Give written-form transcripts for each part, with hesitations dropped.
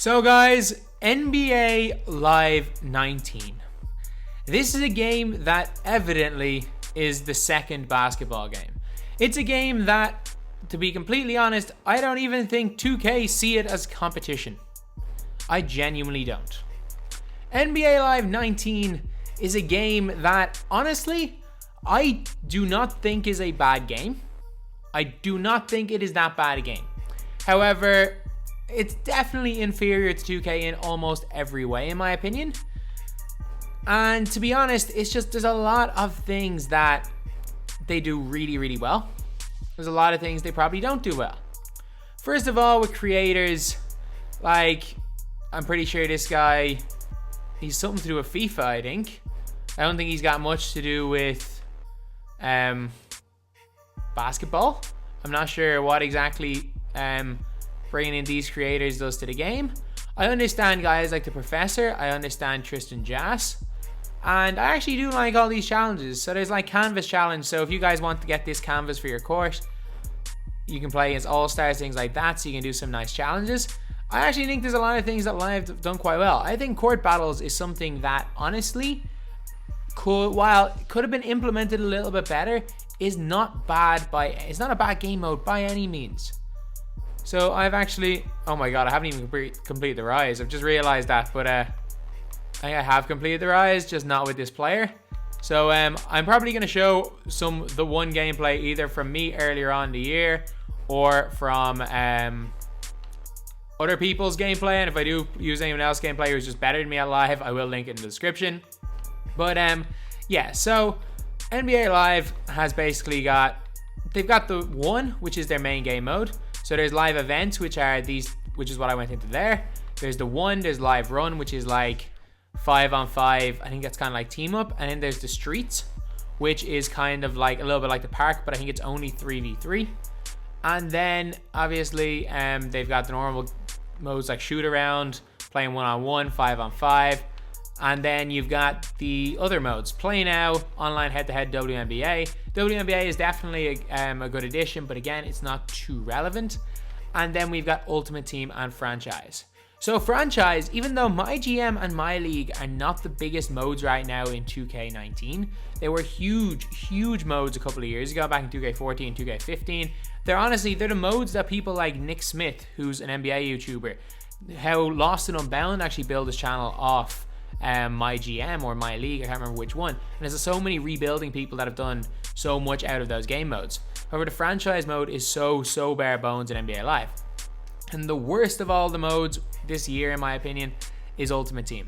So guys, NBA Live 19. This is a game that evidently is the second basketball game. It's a game that, to be completely honest, I don't even think 2K see it as competition. I genuinely don't. NBA Live 19 is a game that, honestly, I do not think is a bad game. I do not think it is that bad a game. However, it's definitely inferior to 2K in almost every way, in my opinion. And to be honest, it's just there's a lot of things that they do really, really well. There's a lot of things they probably don't do well. First of all, with creators, like, I'm pretty sure this guy, he's something to do with FIFA, I think. I don't think he's got much to do with basketball. I'm not sure what exactly bringing in these creators does to the game. I understand guys like the Professor. I understand Tristan Jass. And I actually do like all these challenges. So there's like canvas challenge. So if you guys want to get this canvas for your course, you can play against all-stars, things like that. So you can do some nice challenges. I actually think there's a lot of things that Live have done quite well. I think court battles is something that honestly while it could have been implemented a little bit better, is not bad it's not a bad game mode by any means. So I've actually, oh my god, I haven't even completed the rise. I've just realized that, but I think I have completed the rise, just not with this player. So I'm probably going to show the one gameplay either from me earlier on in the year or from other people's gameplay. And if I do use anyone else's gameplay who's just better than me at Live, I will link it in the description. But yeah, so NBA Live has basically they've got the one, which is their main game mode. So there's live events, which is what I went into there. There's the one, there's live run, which is like 5-on-5. I think that's kind of like team up. And then there's the streets, which is kind of like a little bit like the park, but I think it's only 3v3. And then obviously they've got the normal modes like shoot around, playing 1-on-1, 5-on-5. And then you've got the other modes, play now, online head-to-head, WNBA. WNBA is definitely a good addition, but again, it's not too relevant. And then we've got Ultimate Team and Franchise. So Franchise, even though My GM and My League are not the biggest modes right now in 2K19, they were huge modes a couple of years ago, back in 2K14, 2K15. They're the modes that people like Nick Smith, who's an NBA YouTuber, how Lost and Unbound actually built his channel off My GM or My League, I can't remember which one. And there's so many rebuilding people that have done so much out of those game modes. However, the franchise mode is so bare bones in NBA Live. And the worst of all the modes this year, in my opinion, is Ultimate Team.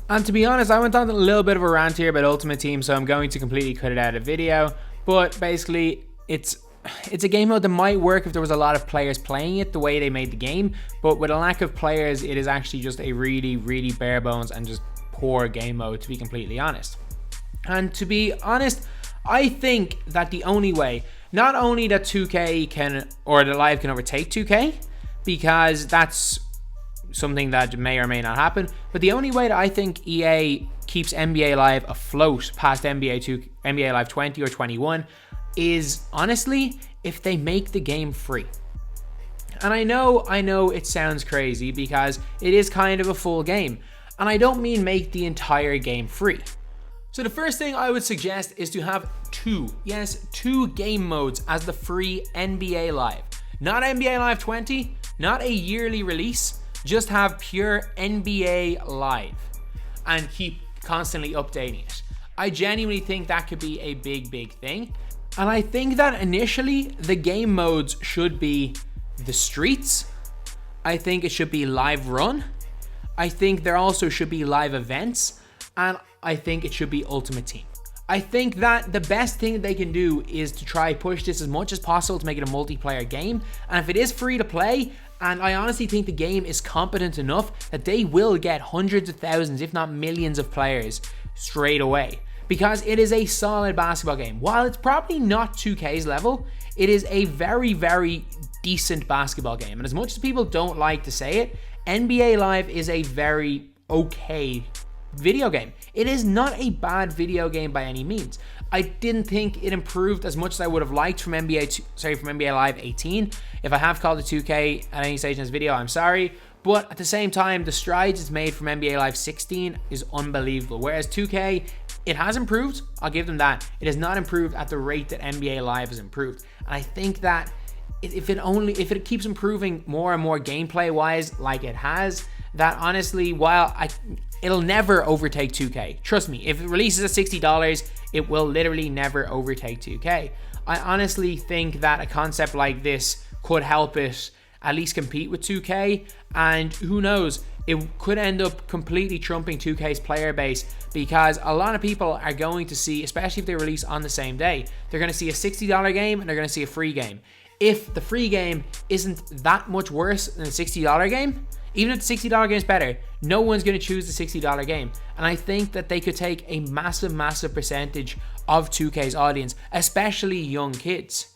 And to be honest, I went on a little bit of a rant here about Ultimate Team, so I'm going to completely cut it out of the video. But basically, it's a game mode that might work if there was a lot of players playing it the way they made the game. But with a lack of players, it is actually just a really bare bones and just poor game mode, to be completely honest. And to be honest, I think that the only way, not only that 2K can, or the Live can overtake 2K, because that's something that may or may not happen, but the only way that I think EA keeps NBA Live afloat past NBA Live 20 or 21 is honestly if they make the game free. And I know it sounds crazy because it is kind of a full game. And I don't mean make the entire game free. So the first thing I would suggest is to have two game modes as the free NBA Live. Not NBA Live 20, not a yearly release, just have pure NBA Live and keep constantly updating it. I genuinely think that could be a big thing. And I think that initially the game modes should be the streets. I think it should be live run. I think there also should be live events, and I think it should be Ultimate Team. I think that the best thing that they can do is to try push this as much as possible to make it a multiplayer game, and if it is free to play, and I honestly think the game is competent enough that they will get hundreds of thousands, if not millions of players straight away, because it is a solid basketball game. While it's probably not 2K's level, it is a very decent basketball game, and as much as people don't like to say it, NBA Live is a very okay video game. It is not a bad video game by any means. I didn't think it improved as much as I would have liked from NBA Live 18. If I have called it 2K at any stage in this video, I'm sorry, But at the same time, the strides it's made from NBA Live 16 is unbelievable. Whereas 2K, it has improved. I'll give them that. It has not improved at the rate that NBA Live has improved. And I think that if it keeps improving more and more gameplay wise, like it has, that honestly, it'll never overtake 2K. Trust me, if it releases at $60, it will literally never overtake 2K. I honestly think that a concept like this could help it at least compete with 2K, and who knows, it could end up completely trumping 2K's player base, because a lot of people are going to see, especially if they release on the same day, they're going to see a $60 game and they're going to see a free game. If the free game isn't that much worse than a $60 game, even if the $60 game is better, no one's going to choose the $60 game. And I think that they could take a massive, massive percentage of 2K's audience, especially young kids.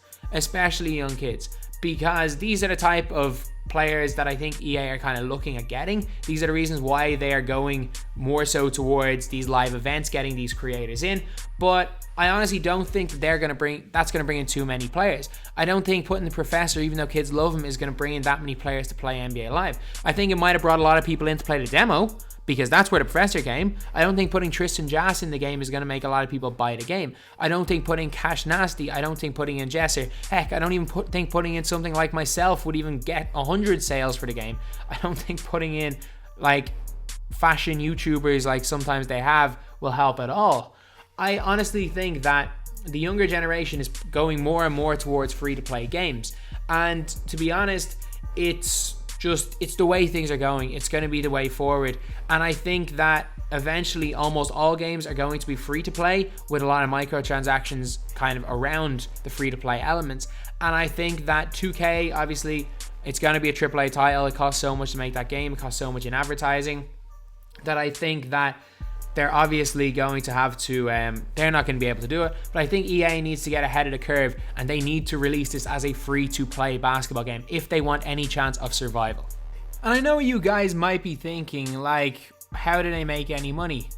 Because these are the type of players that I think EA are kind of looking at getting. These are the reasons why they are going more so towards these live events, getting these creators in. But I honestly don't think that that's going to bring in too many players. I don't think putting the Professor, even though kids love him, is going to bring in that many players to play NBA Live. I think it might have brought a lot of people in to play the demo, because that's where the Professor came. I don't think putting Tristan Jass in the game is going to make a lot of people buy the game. I don't think putting Cash Nasty, I don't think putting in Jesser, heck, I don't even think putting in something like myself would even get 100 sales for the game. I don't think putting in like fashion YouTubers like sometimes they have will help at all. I honestly think that the younger generation is going more and more towards free-to-play games. And to be honest, it's the way things are going. It's going to be the way forward. And I think that eventually almost all games are going to be free to play, with a lot of microtransactions kind of around the free to play elements. And I think that 2K, obviously, it's going to be a AAA title. It costs so much to make that game. It costs so much in advertising, that I think that they're obviously going to have to, they're not going to be able to do it. But I think EA needs to get ahead of the curve, and they need to release this as a free-to-play basketball game if they want any chance of survival. And I know you guys might be thinking, like, how do they make any money?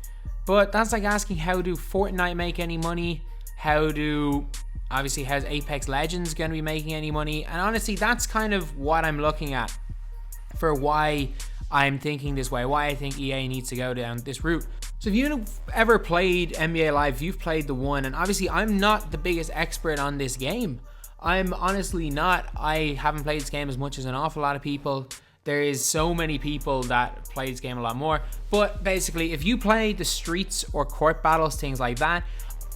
But that's like asking, how do Fortnite make any money? How's Apex Legends going to be making any money? And honestly, that's kind of what I'm looking at for why I'm thinking this way, why I think EA needs to go down this route. So if you've ever played NBA Live, you've played the one, and obviously I'm not the biggest expert on this game. I'm honestly not. I haven't played this game as much as an awful lot of people. There is so many people that play this game a lot more. But basically, if you play the streets or court battles, things like that,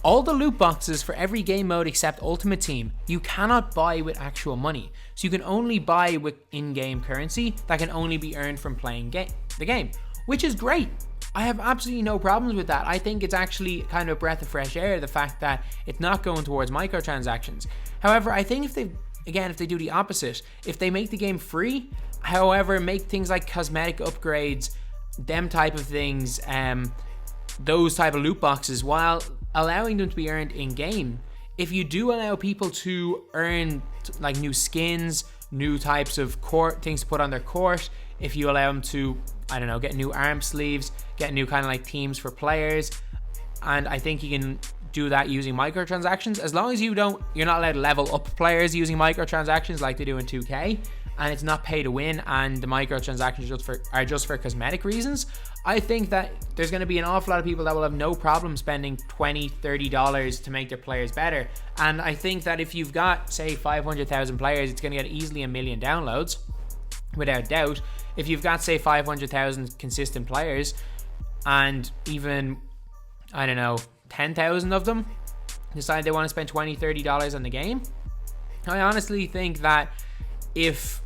all the loot boxes for every game mode except Ultimate Team, you cannot buy with actual money. So you can only buy with in-game currency that can only be earned from playing the game, which is great. I have absolutely no problems with that. I think it's actually kind of a breath of fresh air, the fact that it's not going towards microtransactions. However, I think if they do the opposite, if they make the game free, however, make things like cosmetic upgrades, them type of things, those type of loot boxes, while allowing them to be earned in-game, if you do allow people to earn like new skins, new types of things to put on their court, if you allow them to, I don't know, get new arm sleeves, get new kind of like teams for players, and I think you can do that using microtransactions, as long as you're not allowed to level up players using microtransactions like they do in 2K, and it's not pay to win, and the microtransactions are just for cosmetic reasons. I think that there's going to be an awful lot of people that will have no problem spending $20, $30 to make their players better. And I think that if you've got, say, 500,000 players, it's going to get easily 1 million downloads, without doubt. If you've got, say, 500,000 consistent players, and even, I don't know, 10,000 of them decide they want to spend $20, $30 on the game, I honestly think that if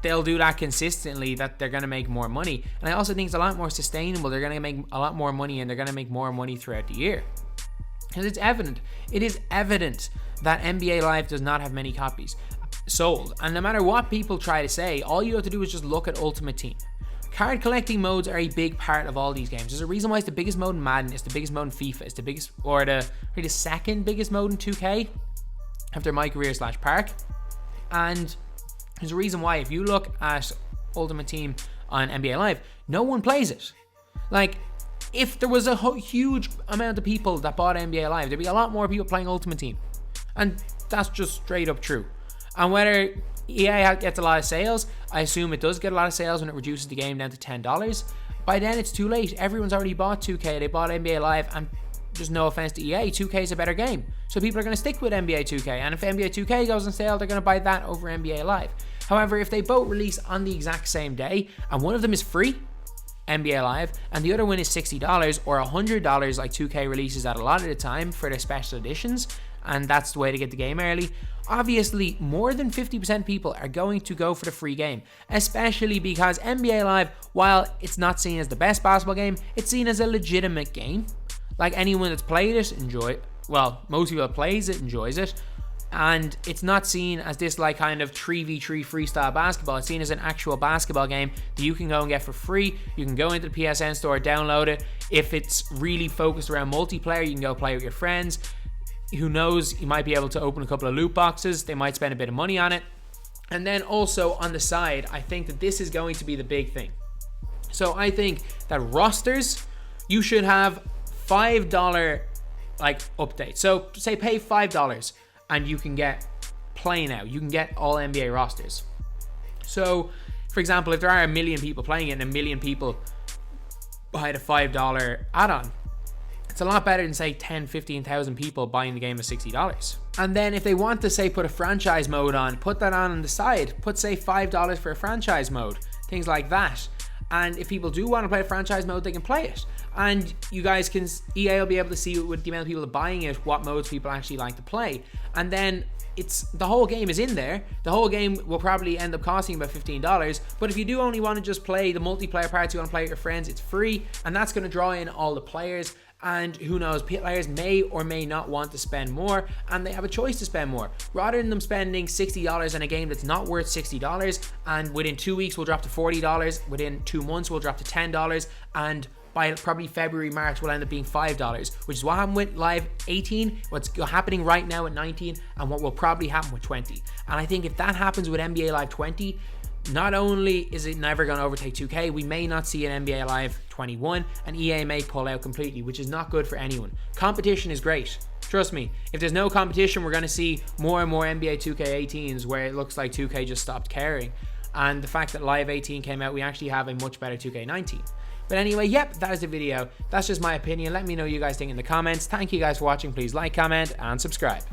they'll do that consistently, that they're going to make more money. And I also think it's a lot more sustainable. They're going to make a lot more money, and they're going to make more money throughout the year. Because it is evident that NBA Live does not have many copies sold. And no matter what people try to say, all you have to do is just look at Ultimate Team. Card collecting modes are a big part of all these games. There's a reason why it's the biggest mode in Madden, it's the biggest mode in FIFA, it's the biggest, or the second biggest mode in 2K after My Career / Park. And there's a reason why, if you look at Ultimate Team on NBA Live, no one plays it. Like, if there was a huge amount of people that bought NBA Live, there'd be a lot more people playing Ultimate Team. And that's just straight up true. And whether EA gets a lot of sales. I assume it does get a lot of sales when it reduces the game down to $10. By then, it's too late. Everyone's already bought 2K. They bought NBA Live, and just no offense to EA, 2K is a better game. So people are going to stick with NBA 2K. And if NBA 2K goes on sale, they're going to buy that over NBA Live. However, if they both release on the exact same day, and one of them is free, NBA Live, and the other one is $60 or $100 like 2K releases at a lot of the time for their special editions, and that's the way to get the game early, obviously more than 50% of people are going to go for the free game, especially because NBA Live, while it's not seen as the best basketball game, it's seen as a legitimate game. Like, anyone that's played it, most people that plays it enjoys it. And it's not seen as this like kind of 3v3 freestyle basketball. It's seen as an actual basketball game that you can go and get for free. You can go into the PSN store, download it. If it's really focused around multiplayer, you can go play with your friends. Who knows, you might be able to open a couple of loot boxes. They might spend a bit of money on it. And then also on the side, I think that this is going to be the big thing. So I think that rosters, you should have $5 like updates. So say pay $5 and you can get Play Now. You can get all NBA rosters. So, for example, if there are 1 million people playing it and 1 million people buy the $5 add-on, it's a lot better than, say, 10, 15,000 people buying the game at $60. And then if they want to, say, put a franchise mode on, put that on the side. Put, say, $5 for a franchise mode. Things like that. And if people do want to play a franchise mode, they can play it. And you guys can, EA will be able to see with the amount of people buying it, what modes people actually like to play. And then the whole game is in there. The whole game will probably end up costing about $15. But if you do only want to just play the multiplayer parts, you want to play with your friends, it's free. And that's going to draw in all the players. And who knows, players may or may not want to spend more, and they have a choice to spend more. Rather than them spending $60 on a game that's not worth $60, and within 2 weeks will drop to $40, within 2 months will drop to $10, and by probably February, March will end up being $5, which is what happened with Live 18, what's happening right now at 19, and what will probably happen with 20. And I think if that happens with NBA Live 20, not only is it never going to overtake 2K, we may not see an NBA Live 21, and EA may pull out completely, which is not good for anyone. Competition is great. Trust me, if there's no competition, we're going to see more and more NBA 2K18s where it looks like 2K just stopped caring. And the fact that Live 18 came out, we actually have a much better 2K19. But anyway, yep, that is the video. That's just my opinion. Let me know what you guys think in the comments. Thank you guys for watching. Please like, comment, and subscribe.